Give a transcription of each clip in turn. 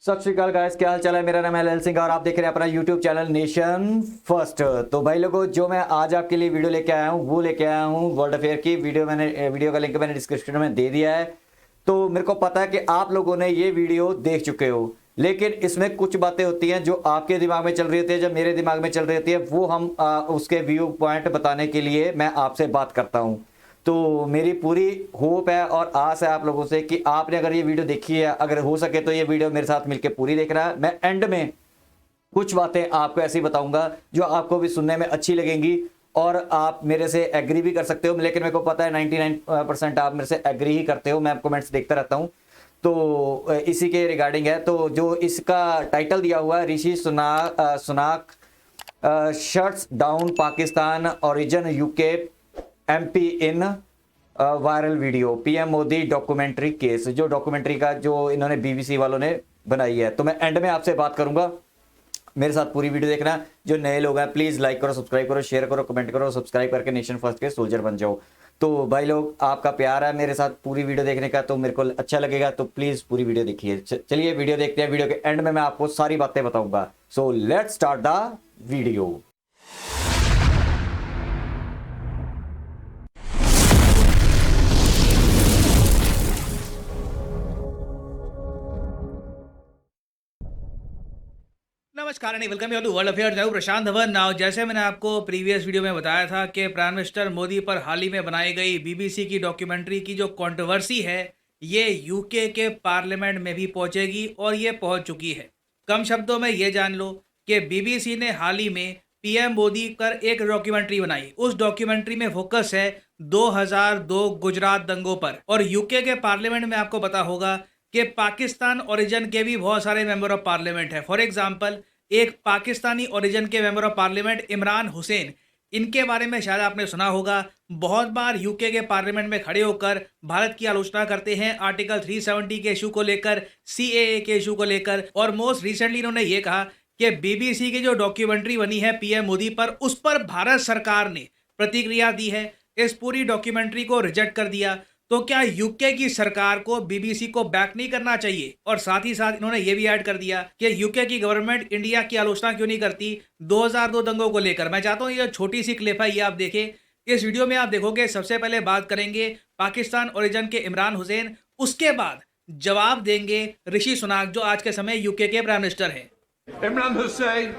सत श्रीकाल गाइस, क्या हाल चाल है। मेरा नाम है एल सिंह और आप देख रहे हैं अपना यूट्यूब चैनल नेशन फर्स्ट। तो भाई लोगों, जो मैं आज आपके लिए वीडियो लेके आया हूँ वो लेके आया हूँ वर्ल्ड अफेयर की वीडियो का लिंक मैंने डिस्क्रिप्शन में दे दिया है। तो मेरे को पता है कि आप लोगों ने ये वीडियो देख चुके हो, लेकिन इसमें कुछ बातें होती हैं जो आपके दिमाग में चल रही होती है, जब मेरे दिमाग में चल रही होती है, वो हम उसके व्यू पॉइंट बताने के लिए मैं आपसे बात करता हूँ। तो मेरी पूरी होप है और आस है आप लोगों से कि आपने अगर ये वीडियो देखी है, अगर हो सके तो ये वीडियो मेरे साथ मिलकर पूरी देखना है। मैं एंड में कुछ बातें आपको ऐसी बताऊंगा जो आपको भी सुनने में अच्छी लगेंगी और आप मेरे से एग्री भी कर सकते हो, लेकिन मेरे को पता है 99% आप मेरे से एग्री ही करते हो। मैं कमेंट्स देखता रहता हूं। तो इसी के रिगार्डिंग है। तो जो इसका टाइटल दिया हुआ है, Rishi Sunak shuts down Pakistan origin UK MP in viral video, PM Modi documentary case, जो डॉक्यूमेंट्री का जो इन्होंने बीबीसी वालों ने बनाई है। तो मैं एंड में आपसे बात करूंगा, मेरे साथ पूरी वीडियो देखना। जो नए लोग हैं प्लीज लाइक करो, सब्सक्राइब करो, शेयर करो, कमेंट करो, सब्सक्राइब करके नेशन फर्स्ट के सोल्जर बन जाओ। तो भाई लोग, आपका प्यार है मेरे साथ पूरी वीडियो देखने का, तो मेरे को अच्छा लगेगा। तो प्लीज पूरी वीडियो देखिए। चलिए वीडियो देखते हैं। वीडियो के एंड में मैं आपको सारी बातें बताऊंगा। So let's start the video. नमस्कार and welcome you to world affairs. मैं हूं प्रशांत धवन। नाउ जैसे मैंने आपको प्रीवियस वीडियो में बताया था कि प्राइम मिनिस्टर मोदी पर हाल ही में बनाई गई बीबीसी की डॉक्यूमेंट्री की जो कंट्रोवर्सी है, ये यूके के पार्लियामेंट में भी पहुंचेगी और ये पहुंच चुकी है। कम शब्दों में ये जान लो कि बीबीसी ने हाल ही में पीएम मोदी पर एक डॉक्यूमेंट्री बनाई। उस डॉक्यूमेंट्री में फोकस है 2002 गुजरात दंगों पर। और यूके के पार्लियामेंट में आपको पता होगा कि पाकिस्तान ओरिजिन के भी बहुत सारे मेंबर ऑफ पार्लियामेंट है। फॉर एग्जांपल, एक पाकिस्तानी ओरिजिन के member of parliament Imran Hussain, इनके बारे में शायद आपने सुना होगा। बहुत बार यूके के पार्लियामेंट में खड़े होकर भारत की आलोचना करते हैं आर्टिकल 370 के इशू को लेकर, सीएए के इशू को लेकर। और मोस्ट रिसेंटली इन्होंने ये कहा कि बीबीसी की जो डॉक्यूमेंट्री बनी है पीएम मोदी पर, उस पर भारत सरकार ने प्रतिक्रिया दी है, इस पूरी डॉक्यूमेंट्री को रिजेक्ट कर दिया। तो क्या यूके की सरकार को बीबीसी को बैक नहीं करना चाहिए? और साथ ही साथ इन्होंने ये भी ऐड कर दिया कि यूके की गवर्नमेंट इंडिया की आलोचना क्यों नहीं करती 2002 दंगों को लेकर। मैं चाहता हूं ये छोटी सी क्लिप है, ये आप देखें। इस वीडियो में आप देखोगे, सबसे पहले बात करेंगे पाकिस्तान ओरिजिन के इमरान हुसैन, उसके बाद जवाब देंगे ऋषि सुनाक, जो आज के समय यूके के प्राइम मिनिस्टर हैं। Imran Hussain,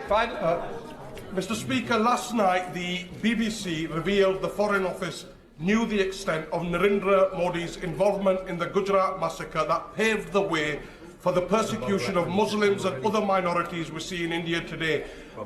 Mr. Speaker, last night the BBC revealed the Foreign Office knew the extent of Narendra Modi's involvement in the Gujarat massacre that paved the way for the persecution of Muslims and other minorities we see in India today,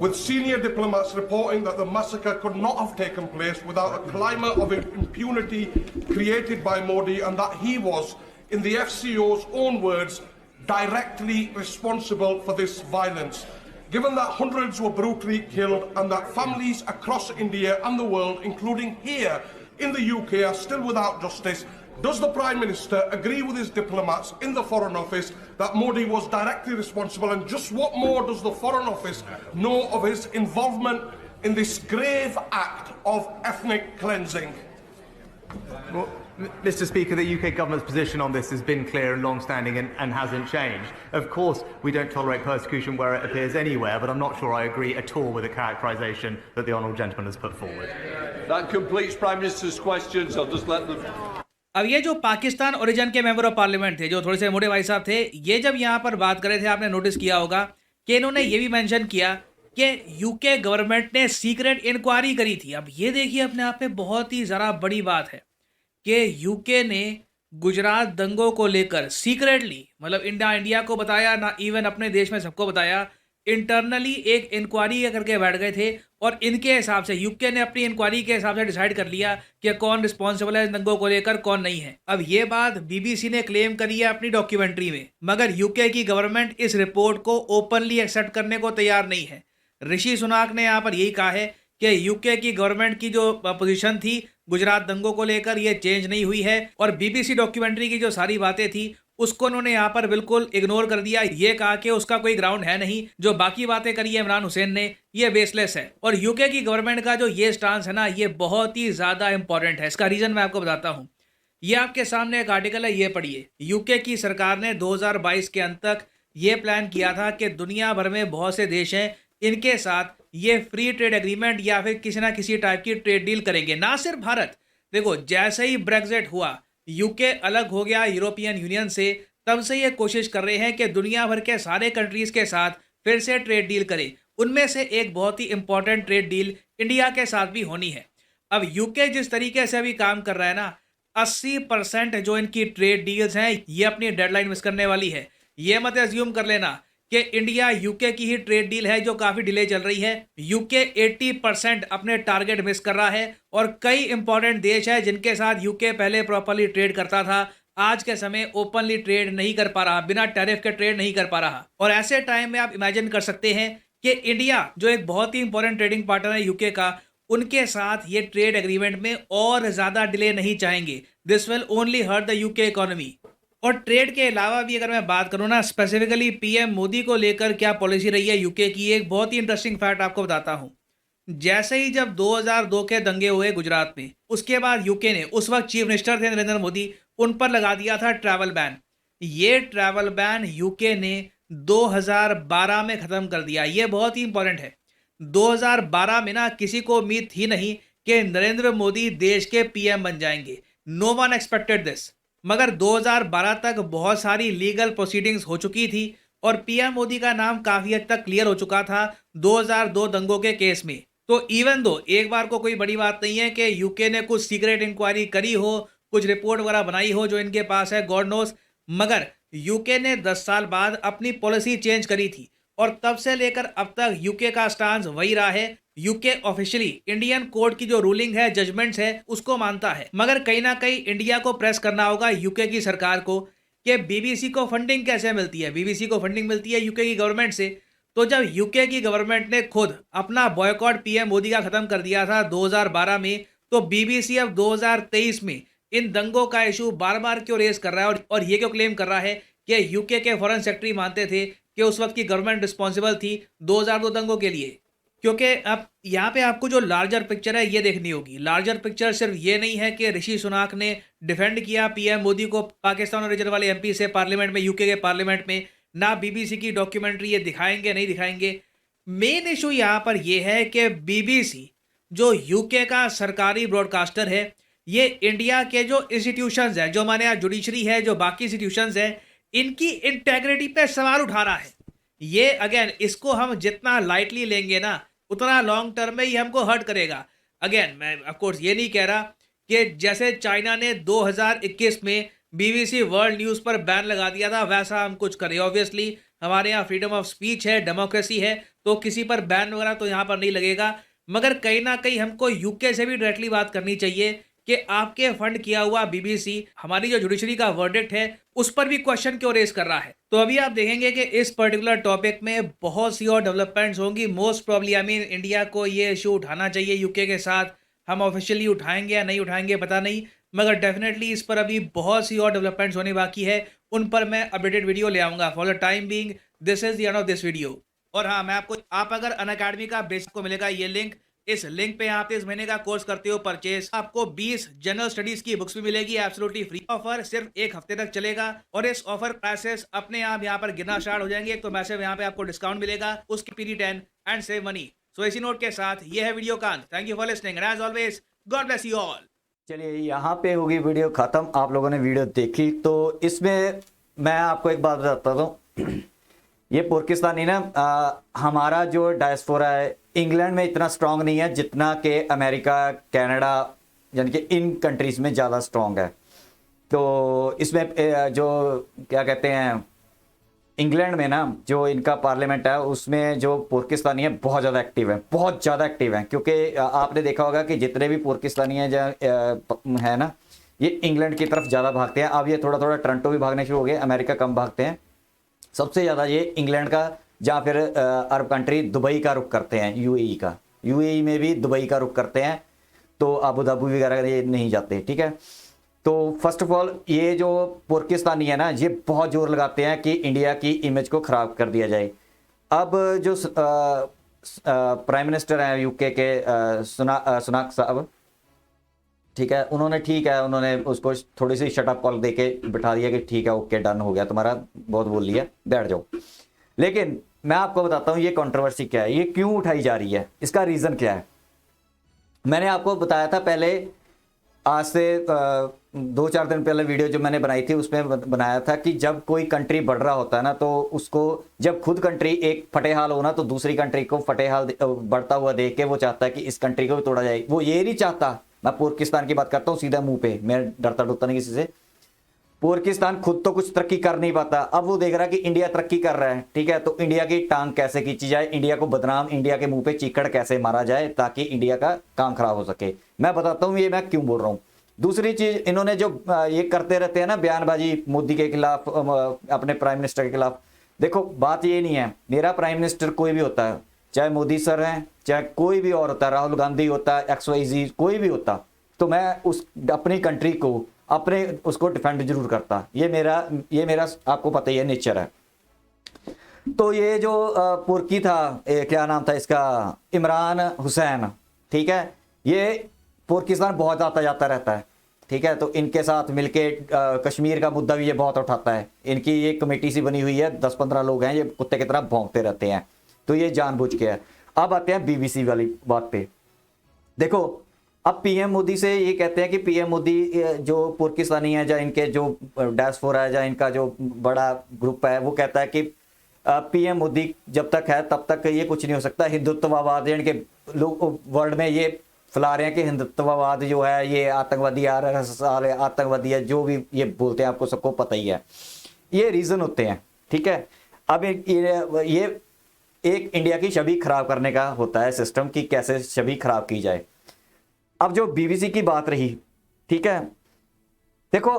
with senior diplomats reporting that the massacre could not have taken place without a climate of impunity created by Modi, and that he was, in the FCO's own words, directly responsible for this violence. Given that hundreds were brutally killed and that families across India and the world, including here in the UK, are still without justice, does the Prime Minister agree with his diplomats in the Foreign Office that Modi was directly responsible? And just what more does the Foreign Office know of his involvement in this grave act of ethnic cleansing? Well, Mr. Speaker, the UK government's position on this has been clear and long-standing and hasn't changed. Of course, we don't tolerate persecution where it appears anywhere, but I'm not sure I agree at all with the characterisation that the honourable gentleman has put forward. That completes Prime Minister's questions. I'll just let them... अब ये जो Pakistan origin के member of parliament थे, जो थोड़े से मोटे भाई साहब थे, ये जब यहाँ पर बात कर रहे थे, आपने नोटिस किया होगा कि इन्होंने ये भी मेंशन किया कि यूके गवर्नमेंट ने सीक्रेट इंक्वायरी करी थी। अब ये देखिए, अपने आप में बहुत ही ज़रा बड़ी बात है कि यूके ने गुजरात दंगों को लेकर सीक्रेटली, मतलब इंडिया को बताया ना, इवन अपने देश में सबको बताया, इंटरनली एक इंक्वायरी करके बैठ गए थे। और इनके हिसाब से यूके ने अपनी इंक्वायरी के हिसाब से डिसाइड कर लिया कि कौन रिस्पॉन्सिबल है दंगों को लेकर, कौन नहीं है। अब ये बात बीबीसी ने क्लेम करी है अपनी डॉक्यूमेंट्री में, मगर यूके की गवर्नमेंट इस रिपोर्ट को ओपनली एक्सेप्ट करने को तैयार नहीं है। ऋषि सुनाक ने यहाँ पर यही कहा है कि यूके की गवर्नमेंट की जो पोजीशन थी गुजरात दंगों को लेकर, ये चेंज नहीं हुई है। और बीबीसी डॉक्यूमेंट्री की जो सारी बातें थी उसको उन्होंने यहाँ पर बिल्कुल इग्नोर कर दिया। ये कहा कि उसका कोई ग्राउंड है नहीं, जो बाकी बातें करी है इमरान हुसैन ने, ये बेसलेस है। और यूके की गवर्नमेंट का जो ये स्टांस है ना, ये बहुत ही ज्यादा इंपॉर्टेंट है। इसका रीजन मैं आपको बताता हूँ। ये आपके सामने एक आर्टिकल है, ये पढ़िए। यूके की सरकार ने 2022 के अंत तक ये प्लान किया था कि दुनिया भर में बहुत से देश हैं, इनके साथ ये फ्री ट्रेड एग्रीमेंट या फिर किसी ना किसी टाइप की ट्रेड डील करेंगे। ना सिर्फ भारत, देखो जैसे ही ब्रेग्जिट हुआ, यूके अलग हो गया यूरोपियन यूनियन से, तब से ये कोशिश कर रहे हैं कि दुनिया भर के सारे कंट्रीज के साथ फिर से ट्रेड डील करें। उनमें से एक बहुत ही इंपॉर्टेंट ट्रेड डील इंडिया के साथ भी होनी है। अब यूके जिस तरीके से अभी काम कर रहा है ना, 80% जो इनकी ट्रेड डील्स हैं ये अपनी डेडलाइन मिस करने वाली है। ये मत एज्यूम कर लेना कि इंडिया यूके की ही ट्रेड डील है जो काफी डिले चल रही है। यूके 80% अपने टारगेट मिस कर रहा है और कई इंपॉर्टेंट देश है जिनके साथ यूके पहले प्रॉपरली ट्रेड करता था, आज के समय ओपनली ट्रेड नहीं कर पा रहा, बिना टैरिफ के ट्रेड नहीं कर पा रहा। और ऐसे टाइम में आप इमेजिन कर सकते हैं कि इंडिया जो एक बहुत ही इंपॉर्टेंट ट्रेडिंग पार्टनर है यूके का, उनके साथ ये ट्रेड एग्रीमेंट में और ज्यादा डिले नहीं चाहेंगे। This will only hurt the UK economy. और ट्रेड के अलावा भी अगर मैं बात करूं ना, स्पेसिफिकली पीएम मोदी को लेकर क्या पॉलिसी रही है यूके की, एक बहुत ही इंटरेस्टिंग फैक्ट आपको बताता हूं। जैसे ही जब 2002 के दंगे हुए गुजरात में, उसके बाद यूके ने, उस वक्त चीफ मिनिस्टर थे नरेंद्र मोदी, उन पर लगा दिया था ट्रैवल बैन। ये ट्रैवल बैन यूके ने 2012 में खत्म कर दिया। ये बहुत ही इंपॉर्टेंट है। 2012 में ना किसी को उम्मीद थी नहीं कि नरेंद्र मोदी देश के पीएम बन जाएंगे। No one expected this. मगर 2012 तक बहुत सारी लीगल प्रोसीडिंग्स हो चुकी थी और पीएम मोदी का नाम काफी हद तक क्लियर हो चुका था 2002 दंगों के केस में। तो इवन दो एक बार को कोई बड़ी बात नहीं है कि यूके ने कुछ सीक्रेट इंक्वायरी करी हो, कुछ रिपोर्ट वगैरह बनाई हो जो इनके पास है, गॉड नोस, मगर यूके ने 10 साल बाद अपनी पॉलिसी चेंज करी थी और तब से लेकर अब तक यूके का स्टांस वही रहा है। यूके ऑफिशियली इंडियन कोर्ट की जो रूलिंग है, जजमेंट्स है, उसको मानता है। मगर कहीं ना कहीं इंडिया को प्रेस करना होगा यूके की सरकार को कि बीबीसी को फंडिंग कैसे मिलती है। बीबीसी को फंडिंग मिलती है यूके की गवर्नमेंट से। तो जब यूके की गवर्नमेंट ने खुद अपना बॉयकॉट पीएम मोदी का खत्म कर दिया था 2012 में, तो बीबीसी अब 2023 में इन दंगों का इशू बार बार क्यों रेज कर रहा है और ये क्यों क्लेम कर रहा है कि यूके के फॉरेन सेक्रेटरी मानते थे कि उस वक्त की गवर्नमेंट रिस्पॉन्सिबल थी 2002 दंगों के लिए। क्योंकि अब यहाँ पे आपको जो लार्जर पिक्चर है ये देखनी होगी। लार्जर पिक्चर सिर्फ ये नहीं है कि ऋषि सुनाक ने डिफेंड किया पीएम मोदी को पाकिस्तान ओरिजिन वाले एमपी से पार्लियामेंट में, यूके के पार्लियामेंट में, ना बीबीसी की डॉक्यूमेंट्री ये दिखाएंगे नहीं दिखाएंगे। मेन इशू यहाँ पर यह है कि बीबीसी जो यूके का सरकारी ब्रॉडकास्टर है, ये इंडिया के जो इंस्टीट्यूशंस है, जो हमारे यहाँ जुडिशरी है, जो बाकी इंस्टीट्यूशंस है, इनकी इंटेग्रिटी पे सवाल उठा रहा है। ये अगेन इसको हम जितना लाइटली लेंगे ना, उतना लॉन्ग टर्म में ही हमको हर्ट करेगा। अगेन मैं ऑफ कोर्स ये नहीं कह रहा कि जैसे चाइना ने 2021 में बीबीसी वर्ल्ड न्यूज़ पर बैन लगा दिया था वैसा हम कुछ करें। ऑब्वियसली हमारे यहाँ फ्रीडम ऑफ स्पीच है, डेमोक्रेसी है, तो किसी पर बैन वगैरह तो यहाँ पर नहीं लगेगा। मगर कहीं ना कहीं हमको यूके से भी डायरेक्टली बात करनी चाहिए कि आपके फंड किया हुआ बीबीसी हमारी जो जुडिशरी का वर्डिक्ट है उस पर भी क्वेश्चन क्यों रेज कर रहा है। तो अभी आप देखेंगे कि इस पर्टिकुलर टॉपिक में बहुत सी और डेवलपमेंट्स होंगी। मोस्ट प्रॉब्ली इंडिया को ये इशू उठाना चाहिए यूके के साथ। हम ऑफिशियली उठाएंगे या नहीं उठाएंगे पता नहीं, मगर डेफिनेटली इस पर अभी बहुत सी और डेवलपमेंट्स होने बाकी है। उन पर मैं अपडेटेड वीडियो ले आऊंगा। For the time being this is the end of this video. और हाँ, मैं आपको, आप अगर अनअकैडमी का बेसिक को मिलेगा ये लिंक, इस लिंक पे आप इस महीने का कोर्स करते हो परचेज, आपको 20 जनरल स्टडीज की बुक्स भी मिलेगी एब्सोल्युटली फ्री। ऑफर सिर्फ 1 हफ्ते तक चलेगा और इस ऑफर प्राइसेस अपने आप यहाँ पर गिरना स्टार्ट हो जाएंगे। तो मैसेज यहाँ पे आपको डिस्काउंट मिलेगा, उसकी PD 10 and save money. So इसी नोट के साथ ये है वीडियो का अंत। Thank you for listening and as always God bless you all. चलिए यहाँ पे होगी वीडियो खत्म। आप लोगों ने वीडियो देखी तो इसमें मैं आपको एक बात बताता हूँ। ये पाकिस्तानी ना हमारा जो डायस्पोरा है इंग्लैंड में इतना स्ट्रांग नहीं है जितना कि अमेरिका, कनाडा, यानी कि इन कंट्रीज़ में ज़्यादा स्ट्रांग है। तो इसमें जो क्या कहते हैं, इंग्लैंड में ना जो इनका पार्लियामेंट है उसमें जो पाकिस्तानी है बहुत ज़्यादा एक्टिव है, बहुत ज़्यादा एक्टिव है। क्योंकि आपने देखा होगा कि जितने भी पाकिस्तानी है ना, ये इंग्लैंड की तरफ ज़्यादा भागते हैं। अब ये थोड़ा थोड़ा टोरंटो भी भागने शुरू हो गए, अमेरिका कम भागते हैं। सबसे ज़्यादा ये इंग्लैंड का, जहाँ फिर अरब कंट्री दुबई का रुख करते हैं, यूएई का, यूएई में भी दुबई का रुख करते हैं। तो अबू धाबी वगैरह ये नहीं जाते, ठीक है। तो फर्स्ट ऑफ ऑल ये जो पाकिस्तानी है ना, ये बहुत जोर लगाते हैं कि इंडिया की इमेज को ख़राब कर दिया जाए। अब जो प्राइम मिनिस्टर हैं यूके के, सुनाक साहब, ठीक है, उन्होंने ठीक है, उन्होंने उसको थोड़ी सी शटअप कॉल देके बिठा दिया कि ठीक है ओके डन हो गया तुम्हारा, बहुत बोल लिया, बैठ जाओ। लेकिन मैं आपको बताता हूँ ये कंट्रोवर्सी क्या है, ये क्यों उठाई जा रही है, इसका रीज़न क्या है। मैंने आपको बताया था पहले, आज से 2-4 दिन पहले वीडियो जो मैंने बनाई थी उसमें बनाया था कि जब कोई कंट्री बढ़ रहा होता है ना, तो उसको जब खुद कंट्री एक फटेहाल हो ना, तो दूसरी कंट्री को फटेहाल बढ़ता हुआ देख के वो चाहता है कि इस कंट्री को भी तोड़ा जाए। वो ये नहीं चाहता, मैं पाकिस्तान की बात करता हूँ सीधा मुंह पे, मैं डरता डरता नहीं किसी से। पाकिस्तान खुद तो कुछ तरक्की कर नहीं पाता, अब वो देख रहा है कि इंडिया तरक्की कर रहा है, ठीक है, तो इंडिया की टांग कैसे खींची जाए, इंडिया को बदनाम, इंडिया के मुंह पे चीकड़ कैसे मारा जाए ताकि इंडिया का काम खराब हो सके। मैं बताता हूँ ये मैं क्यों बोल रहा हूँ। दूसरी चीज, इन्होंने जो ये करते रहते हैं ना बयानबाजी मोदी के खिलाफ, अपने प्राइम मिनिस्टर के खिलाफ, देखो बात ये नहीं है, मेरा प्राइम मिनिस्टर कोई भी होता है, चाहे मोदी सर हैं, चाहे कोई भी और होता है, राहुल गांधी होता है, XYZ कोई भी होता, तो मैं उस अपनी कंट्री को अपने उसको डिफेंड जरूर करता। ये मेरा आपको पता ही है नेचर है। तो ये जो पुरकी था, क्या नाम था इसका, इमरान हुसैन, ठीक है, ये पाकिस्तान बहुत आता जाता रहता है, ठीक है, तो इनके साथ मिलके कश्मीर का मुद्दा भी ये बहुत उठाता है। इनकी ये कमेटी सी बनी हुई है, 10-15 लोग हैं, ये कुत्ते की तरह भौंकते रहते हैं, तो ये जानबूझ के है। अब आते हैं BBC वाली बात पे। देखो अब PM मोदी से ये कहते हैं कि PM मोदी जो पाकिस्तानी है, या इनके जो डायस्पोरा है, या इनका जो बड़ा ग्रुप है, वो कहता है कि PM मोदी जब तक है तब तक ये कुछ नहीं हो सकता। हिंदुत्ववाद, इनके लोग वर्ल्ड में ये फैला रहे हैं कि हिंदुत्ववाद जो है ये आतंकवादी, RSS आतंकवादी है, जो भी ये बोलते हैं, आपको सबको पता ही है, ये रीज़न होते हैं, ठीक है। अब ये एक इंडिया की छवि खराब करने का होता है सिस्टम, कि कैसे छवि खराब की जाए। अब जो BBC की बात रही, ठीक है, देखो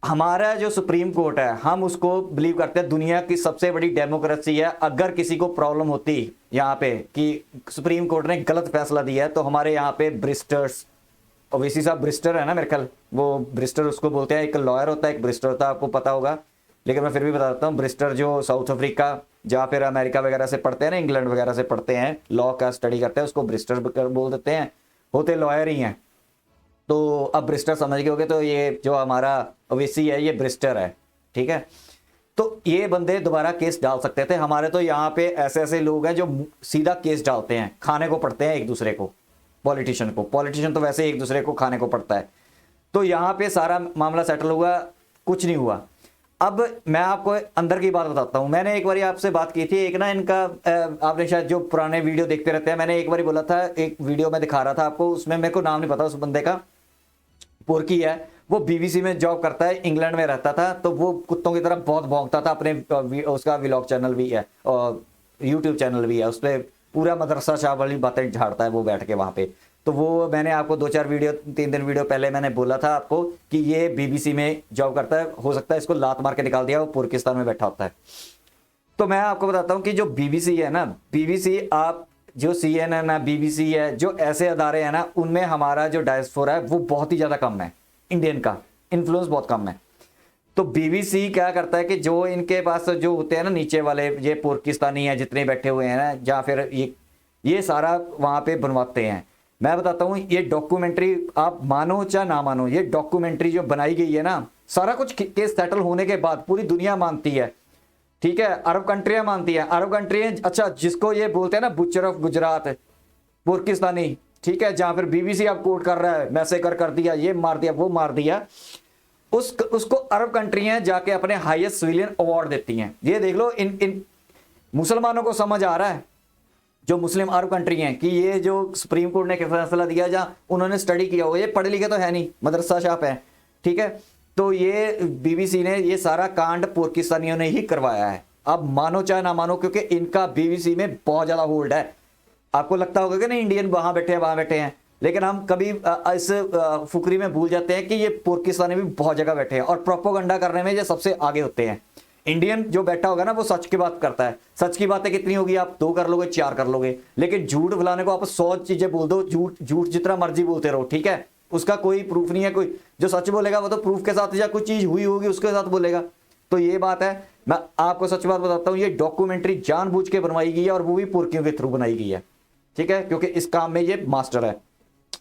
हमारा जो सुप्रीम कोर्ट है, हम उसको बिलीव करते हैं दुनिया की सबसे बड़ी डेमोक्रेसी है। अगर किसी को प्रॉब्लम होती यहाँ पे कि सुप्रीम कोर्ट ने गलत फैसला दिया है, तो हमारे यहाँ पे ब्रिस्टर्स, ओवैसी साहब ब्रिस्टर है ना मेरे ख्याल, वो ब्रिस्टर उसको बोलते हैं, एक लॉयर होता है एक ब्रिस्टर होता है, आपको पता होगा, लेकिन मैं फिर भी बता देता हूँ। ब्रिस्टर जो साउथ अफ्रीका या फिर अमेरिका वगैरह से पढ़ते हैं ना, इंग्लैंड वगैरह से पढ़ते हैं, लॉ का स्टडी करते हैं, उसको ब्रिस्टर बोल देते हैं, होते लॉयर ही हैं। तो अब ब्रिस्टर समझ गए होगे, तो ये जो हमारा ओवैसी है ये ब्रिस्टर है, ठीक है। तो ये बंदे दोबारा केस डाल सकते थे। हमारे तो यहाँ पे ऐसे ऐसे लोग हैं जो सीधा केस डालते हैं, खाने को पड़ते हैं एक दूसरे को, पॉलिटिशियन तो वैसे एक दूसरे को खाने को पड़ता है। तो यहाँ पे सारा मामला सेटल हुआ, कुछ नहीं हुआ। अब मैं आपको अंदर की बात बताता हूँ। मैंने एक बार आपसे बात की थी, एक ना इनका, आपने शायद जो पुराने वीडियो देखते रहते हैं, मैंने एक बार बोला था, एक वीडियो में दिखा रहा था आपको, उसमें मेरे को नाम नहीं पता उस बंदे का, पुरकी है, वो BBC में जॉब करता है, इंग्लैंड में रहता था, तो वो कुत्तों की तरह बहुत भौंकता था। अपने उसका व्लॉग चैनल भी है और YouTube चैनल भी है, उस पर पूरा मदरसा शाह वाली बातें झाड़ता है वो बैठ के वहाँ पे। तो वो मैंने आपको 3 दिन वीडियो पहले मैंने बोला था आपको कि ये BBC में जॉब करता है, हो सकता है इसको लात मार के निकाल दिया, वो पाकिस्तान में बैठा होता है। तो मैं आपको बताता हूँ कि जो BBC है ना, BBC आप जो CNN है, BBC है, जो ऐसे अदारे हैं ना, उनमें हमारा जो डायस्पोरा है वो बहुत ही ज़्यादा कम है, इंडियन का इन्फ्लुएंस बहुत कम है। तो BBC क्या करता है कि जो इनके पास जो होते हैं ना नीचे वाले, ये पाकिस्तानी हैं जितने बैठे हुए हैं ना, या फिर ये सारा वहाँ पे बनवाते हैं। मैं बताता हूँ, ये डॉक्यूमेंट्री आप मानो चाहे ना मानो, ये डॉक्यूमेंट्री जो बनाई गई है ना, सारा कुछ केस सेटल होने के बाद पूरी दुनिया मानती है, ठीक है, अरब कंट्रियां मानती हैं, अरब कंट्रियां, अच्छा जिसको ये बोलते हैं ना बुचर ऑफ गुजरात, पाकिस्तानी, ठीक है, जहां फिर BBC आप कोट कर रहा है, मैसेकर कर दिया, ये मार दिया, वो मार दिया, उसको अरब कंट्रियां जाके अपने हाईएस्ट सिविलियन अवार्ड देती हैं। ये देख लो, इन मुसलमानों को समझ आ रहा है, जो मुस्लिम अरब कंट्री हैं, कि ये जो सुप्रीम कोर्ट ने फैसला दिया, जहां उन्होंने स्टडी किया होगा, ये पढ़े लिखे तो है नहीं, मदरसा छाप है, ठीक है, तो ये BBC ने ये सारा कांड पाकिस्तानियों ने ही करवाया है। अब मानो चाहे ना मानो, क्योंकि इनका BBC में बहुत ज़्यादा होल्ड है। आपको लगता होगा कि नहीं इंडियन वहाँ बैठे हैं, लेकिन हम कभी इस फुकरी में भूल जाते हैं कि ये पाकिस्तानी भी बहुत जगह बैठे हैं, और प्रोपोगंडा करने में ये सबसे आगे होते हैं। इंडियन जो बैठा होगा ना, वो सच की बात करता है। सच की बातें कितनी होगी, आप 2 कर लोगे, 4 कर लोगे, लेकिन झूठ फैलाने को आप 100 चीज़ें बोल दो, झूठ जितना मर्जी बोलते रहो, ठीक है, उसका कोई प्रूफ नहीं है। कोई जो सच बोलेगा वो तो प्रूफ के साथ, या कोई चीज़ हुई होगी उसके साथ बोलेगा। तो ये बात है, मैं आपको सच बात बताता हूँ, ये डॉक्यूमेंट्री जानबूझ के बनवाई गई है, और वो भी पुरकियों के थ्रू बनाई गई है, ठीक है, क्योंकि इस काम में ये मास्टर है।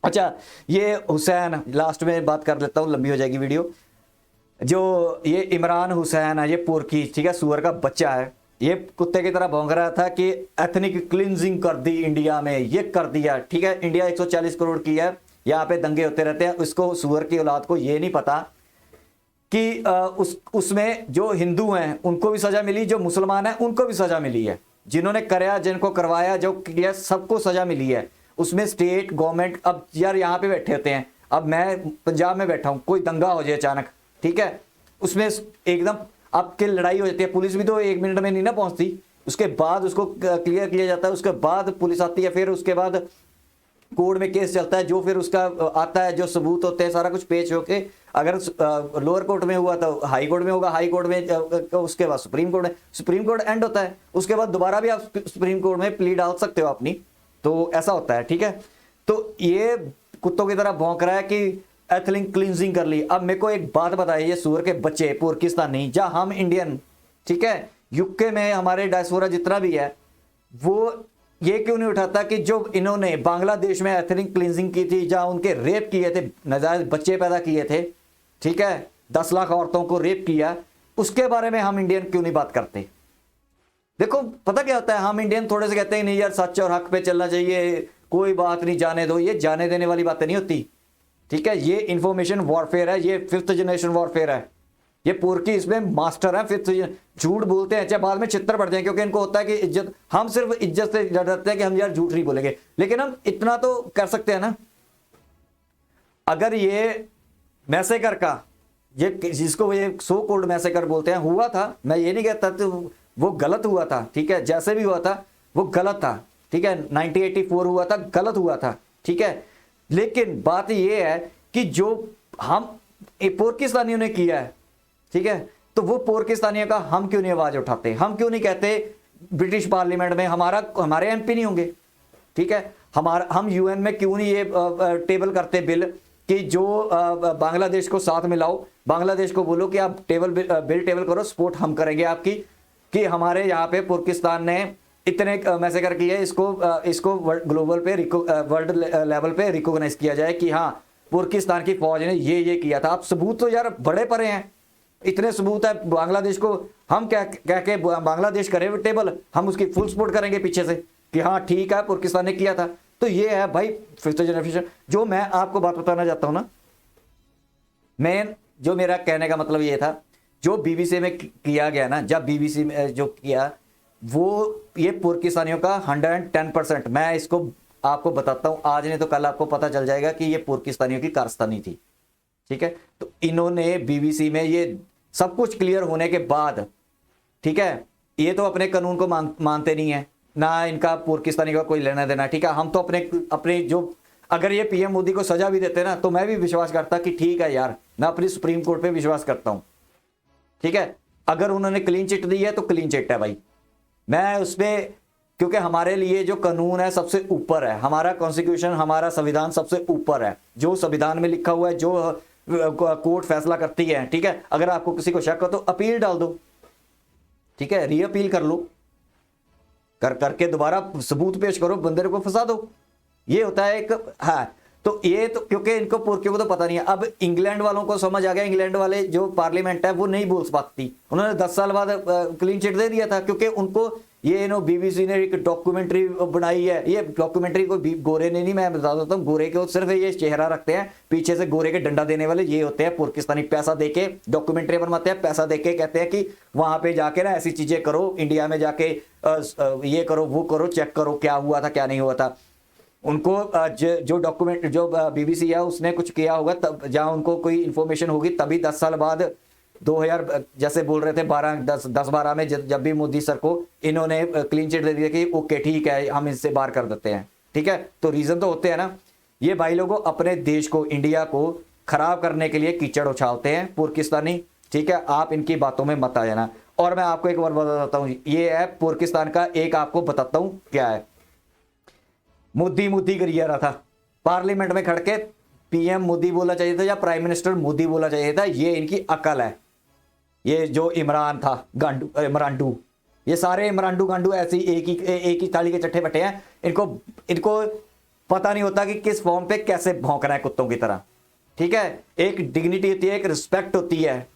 अच्छा, ये हुसैन, लास्ट में बात कर लेता हूँ, लंबी हो जाएगी वीडियो। जो ये इमरान हुसैन है, ये पोर्की, ठीक है, सुअर का बच्चा है, ये कुत्ते की तरह भौंक रहा था कि एथनिक क्लिनजिंग कर दी इंडिया में, ये कर दिया, ठीक है। इंडिया 140 करोड़ की है, यहाँ पे दंगे होते रहते हैं। उसको, सुअर की औलाद को ये नहीं पता कि उसमें जो हिंदू हैं उनको भी सजा मिली, जो मुसलमान हैं उनको भी सजा मिली है, जिन्होंने कराया, जिनको करवाया, जो किया, सबको सजा मिली है। उसमें स्टेट गवर्नमेंट, अब यार यहाँ पे बैठे होते हैं, अब मैं पंजाब में बैठा हूँ, कोई दंगा हो जाए अचानक, ठीक है, उसमें एकदम आपके लड़ाई हो जाती है, पुलिस भी तो 1 मिनट में नहीं ना पहुंचती, उसके बाद उसको क्लियर किया जाता है, उसके बाद पुलिस आती है, फिर उसके बाद कोर्ट में केस चलता है, जो फिर उसका आता है, जो सबूत होते हैं, सारा कुछ पेश होके, अगर लोअर कोर्ट में हुआ तो हाई कोर्ट में होगा, हाई कोर्ट में उसके बाद सुप्रीम कोर्ट है, सुप्रीम कोर्ट एंड होता है, उसके बाद दोबारा भी आप सुप्रीम कोर्ट में प्ली डाल सकते हो अपनी, तो ऐसा होता है, ठीक है। तो ये कुत्तों की तरह भौंक रहा है कि एथनिक क्लींजिंग कर ली। अब मेरे को एक बात बताइए, ये सूअर के बच्चे पाकिस्तानी, जहां हम इंडियन, ठीक है, यूके में हमारे डायस्पोरा जितना भी है, वो ये क्यों नहीं उठाता कि जो इन्होंने बांग्लादेश में एथनिक क्लींजिंग की थी, जहां उनके रेप किए थे, नाजायज बच्चे पैदा किए थे, ठीक है, 10 लाख औरतों को रेप किया, उसके बारे में हम इंडियन क्यों नहीं बात करते? देखो पता क्या होता है, हम इंडियन थोड़े से कहते हैं नहीं यार सच और हक पे चलना चाहिए, कोई बात नहीं, जाने दो, ये जाने देने वाली बातें नहीं होती, ठीक है। ये इंफॉर्मेशन वॉरफेयर है, ये 5th जनरेशन वॉरफेयर है, ये पोर्की इसमें मास्टर है। 5th झूठ बोलते हैं, चाहे बाद में चित्तर पड़ जाए, क्योंकि इनको होता है कि इज्जत, हम सिर्फ इज्जत से डरते हैं कि हम यार झूठ नहीं बोलेंगे, लेकिन हम इतना तो कर सकते हैं ना, अगर ये मैसेकर का, ये जिसको ये सो कोल्ड मैसेकर बोलते हैं, हुआ था, मैं ये नहीं कहता तो वो गलत हुआ था, ठीक है, जैसे भी हुआ था वो गलत था, ठीक है, 1984 हुआ था, गलत हुआ था, ठीक है, लेकिन बात ये है कि जो हम पाकिस्तानियों ने किया है, ठीक है, तो वो पाकिस्तानियों का हम क्यों नहीं आवाज उठाते? हम क्यों नहीं कहते ब्रिटिश पार्लियामेंट में हमारे एमपी नहीं होंगे, ठीक है, हम यूएन में क्यों नहीं ये टेबल करते बिल कि जो बांग्लादेश को साथ मिलाओ, बांग्लादेश को बोलो कि आप बिल टेबल करो, सपोर्ट हम करेंगे आपकी, कि हमारे यहाँ पे पाकिस्तान ने इतने मैसेकर किए, इसको ग्लोबल पे वर्ल्ड लेवल पे रिकॉग्नाइज किया जाए कि हाँ पाकिस्तान की फौज ने ये किया था। आप सबूत तो यार बड़े पड़े हैं, इतने सबूत है, बांग्लादेश को हम कह के बांग्लादेश करे टेबल, हम उसकी फुल सपोर्ट करेंगे पीछे से कि हाँ ठीक है पाकिस्तान ने किया था। तो ये है भाई 5th जनरेशन। जो मैं आपको बात बताना चाहता हूं ना, जो मेरा कहने का मतलब ये था, जो बीबीसी में किया गया ना, जब बीबीसी में जो किया, वो ये पाकिस्तानियों का 110%, मैं इसको आपको बताता हूं, आज नहीं तो कल आपको पता चल जाएगा कि ये पाकिस्तानियों की कारस्तानी थी, ठीक है। तो इन्होंने बीबीसी में ये सब कुछ क्लियर होने के बाद, ठीक है, ये तो अपने कानून को मानते नहीं है ना, इनका पाकिस्तानी का कोई लेना देना, ठीक है। हम तो अपने जो, अगर ये पीएम मोदी को सजा भी देते ना, तो मैं भी विश्वास करता कि ठीक है यार, मैं अपनी सुप्रीम कोर्ट पे विश्वास करता हूं, ठीक है। अगर उन्होंने क्लीन चिट दी है तो क्लीन चिट है भाई, मैं उसमें, क्योंकि हमारे लिए जो कानून है सबसे ऊपर है, हमारा कॉन्स्टिट्यूशन, हमारा संविधान सबसे ऊपर है, जो संविधान में लिखा हुआ है, जो कोर्ट फैसला करती है, ठीक है। अगर आपको किसी को शक हो तो अपील डाल दो, ठीक है, री अपील कर लो, करके दोबारा सबूत पेश करो, बंदे को फंसा दो, ये होता है एक। हाँ, तो ये तो क्योंकि इनको पोर्कियों को तो पता नहीं है। अब इंग्लैंड वालों को समझ आ गया, इंग्लैंड वाले जो पार्लियामेंट है वो नहीं बोल पाती, उन्होंने 10 साल बाद क्लीन चिट दे दिया था, क्योंकि उनको ये बीबीसी ने एक डॉक्यूमेंट्री बनाई है। ये डॉक्यूमेंट्री को गोरे ने नहीं, मैं बता देता हूँ, गोरे को सिर्फ ये चेहरा रखते हैं, पीछे से गोरे के डंडा देने वाले ये होते हैं पाकिस्तानी। पैसा देके डॉक्यूमेंट्री बनवाते हैं, पैसा देके कहते हैं कि वहां पे जाके ना ऐसी चीजें करो, इंडिया में जाके ये करो, वो करो, चेक करो क्या हुआ था क्या नहीं हुआ था। उनको जो डॉक्यूमेंट, जो बीबीसी है उसने कुछ किया होगा, तब जहां उनको कोई इंफॉर्मेशन होगी, तभी 10 साल बाद 2000 जैसे बोल रहे थे 10-12 में जब भी मोदी सर को इन्होंने क्लीन चिट दे दिया कि ओके ठीक है हम इससे बाहर कर देते हैं, ठीक है। तो रीजन तो होते हैं ना, ये भाई लोगों अपने देश को, इंडिया को खराब करने के लिए कीचड़ उछालते हैं पाकिस्तानी, ठीक है। आप इनकी बातों में मत आ जाना। और मैं आपको एक बार बताता हूँ, ये है पाकिस्तान का, एक आपको बताता हूँ क्या है। मोदी करी जा रहा था पार्लियामेंट में खड़ के, पीएम मोदी बोला चाहिए था या प्राइम मिनिस्टर मोदी बोला चाहिए था, ये इनकी अकल है। ये जो इमरान था इमरानडू, ये सारे इमरानडू गांडू ऐसे एक ही थाली के चट्टे बटे हैं। इनको पता नहीं होता कि किस फॉर्म पे कैसे भौंकना है कुत्तों की तरह। ठीक है, एक डिग्निटी होती है, एक रिस्पेक्ट होती है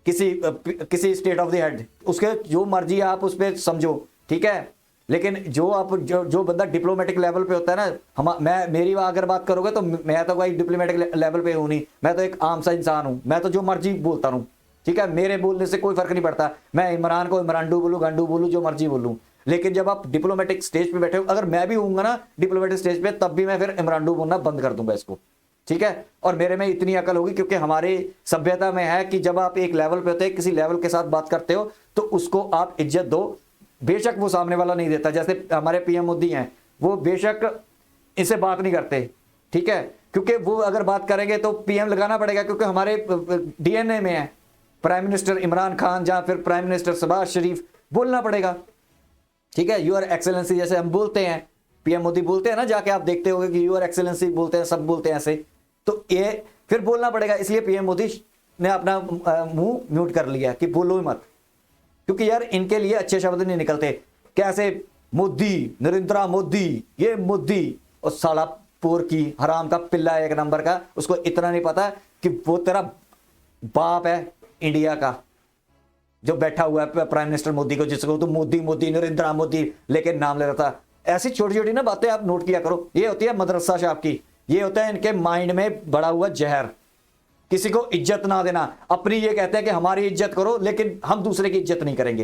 किसी स्टेट ऑफ द हेड, उसके जो मर्जी आप उस पर समझो। ठीक है, लेकिन जो बंदा डिप्लोमेटिक लेवल पे होता है ना, मेरी अगर बात करोगे तो मैं तो कोई डिप्लोमेटिक लेवल पे हूं नहीं, मैं तो एक आम सा इंसान हूं, मैं तो जो मर्जी बोलता रहूं। ठीक है, मेरे बोलने से कोई फर्क नहीं पड़ता, मैं इमरान को इमरानडू बोलूं, गंडू बोलूं, जो मर्जी बोलूं। लेकिन जब आप डिप्लोमेटिक स्टेज पे बैठे हो, अगर मैं भी हूंगा ना डिप्लोमेटिक स्टेज पे, तब भी मैं फिर इमरानडू बोलना बंद कर दूंगा इसको। ठीक है, और मेरे में इतनी अकल होगी क्योंकि हमारे सभ्यता में है कि जब आप एक लेवल पे होते हैं, किसी लेवल के साथ बात करते हो तो उसको आप इज्जत दो, बेशक वो सामने वाला नहीं देता। जैसे हमारे पीएम मोदी हैं, वो बेशक इससे बात नहीं करते। ठीक है, क्योंकि वो अगर बात करेंगे तो पीएम लगाना पड़ेगा, क्योंकि हमारे डीएनए में है प्राइम मिनिस्टर इमरान खान या फिर प्राइम मिनिस्टर शहबाज शरीफ, बोलना पड़ेगा। ठीक है, यूर एक्सेलेंसी जैसे हम बोलते हैं, पीएम मोदी बोलते हैं ना, जाके आप देखते होंगे कि यूर एक्सेलेंसी बोलते हैं, सब बोलते हैं ऐसे, तो ये फिर बोलना पड़ेगा। इसलिए पीएम मोदी ने अपना मुंह म्यूट कर लिया कि बोलो ही मत, क्योंकि यार इनके लिए अच्छे शब्द नहीं निकलते। कैसे मोदी, नरेंद्र मोदी, ये मोदी, और साला पोर की हराम का पिल्ला एक नंबर का, उसको इतना नहीं पता कि वो तेरा बाप है इंडिया का, जो बैठा हुआ है प्राइम मिनिस्टर मोदी को, जिसको तो मोदी मोदी नरेंद्र मोदी लेके नाम ले रहा था। ऐसी छोटी छोटी ना बातें आप नोट किया करो, ये होती है मदरसा शाह की, ये होता है इनके माइंड में बड़ा हुआ जहर। किसी को इज्जत ना देना, अपनी ये कहते हैं कि हमारी इज्जत करो, लेकिन हम दूसरे की इज्जत नहीं करेंगे।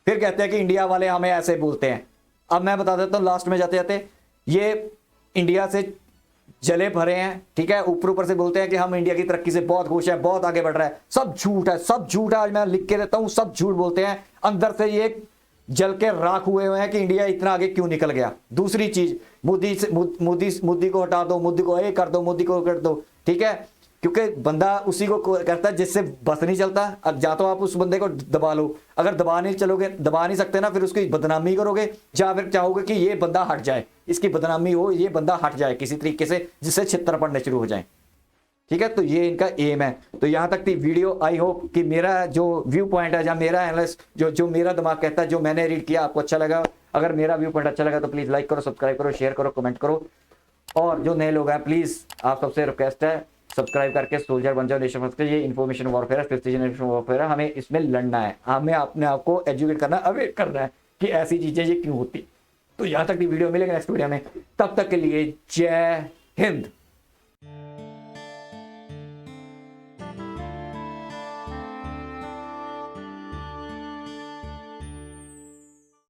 फिर कहते हैं कि इंडिया वाले हमें ऐसे बोलते हैं। अब मैं बता देता हूं लास्ट में जाते जाते, ये इंडिया से जले भरे हैं। ठीक है, ऊपर ऊपर से बोलते हैं कि हम इंडिया की तरक्की से बहुत खुश है, बहुत आगे बढ़ रहा है। सब झूठ है, सब झूठ है। आज मैं लिख के देता हूं, सब झूठ बोलते हैं। अंदर से ये जल के राख हुए हैं कि इंडिया इतना आगे क्यों निकल गया। दूसरी चीज, मोदी को हटा दो, मोदी को ये कर दो, मोदी को कर दो। ठीक है, क्योंकि बंदा उसी को करता है जिससे बस नहीं चलता। अब या तो आप उस बंदे को दबा लो, अगर दबा नहीं सकते ना, फिर उसकी बदनामी करोगे, या फिर चाहोगे कि ये बंदा हट जाए, इसकी बदनामी हो, ये बंदा हट जाए किसी तरीके से, जिससे छितर पड़ने शुरू हो जाए। ठीक है, तो ये इनका एम है। तो यहां तक थी वीडियो। आई होप कि मेरा जो व्यू पॉइंट है, या मेरा एनालिस जो मेरा दिमाग कहता है, जो मैंने रीड किया, आपको अच्छा लगा। अगर मेरा व्यू पॉइंट अच्छा लगा तो प्लीज लाइक करो, सब्सक्राइब करो, शेयर करो, कमेंट करो। और जो नए लोग हैं, प्लीज आप सबसे रिक्वेस्ट है, सब्सक्राइब करके सोल्जर बन जाओ नेशन फर्स्ट के। ये इन्फॉर्मेशन वॉरफेयर है, फिफ्थ जनरेशन वॉरफेयर है, हमें इसमें लड़ना है, हमें अपने आप को एजुकेट करना, अवेयर करना है कि ऐसी चीजें ये क्यों होती। तो यहां तक की वीडियो मिलेगी नेक्स्ट वीडियो में, तब तक के लिए जय हिंद।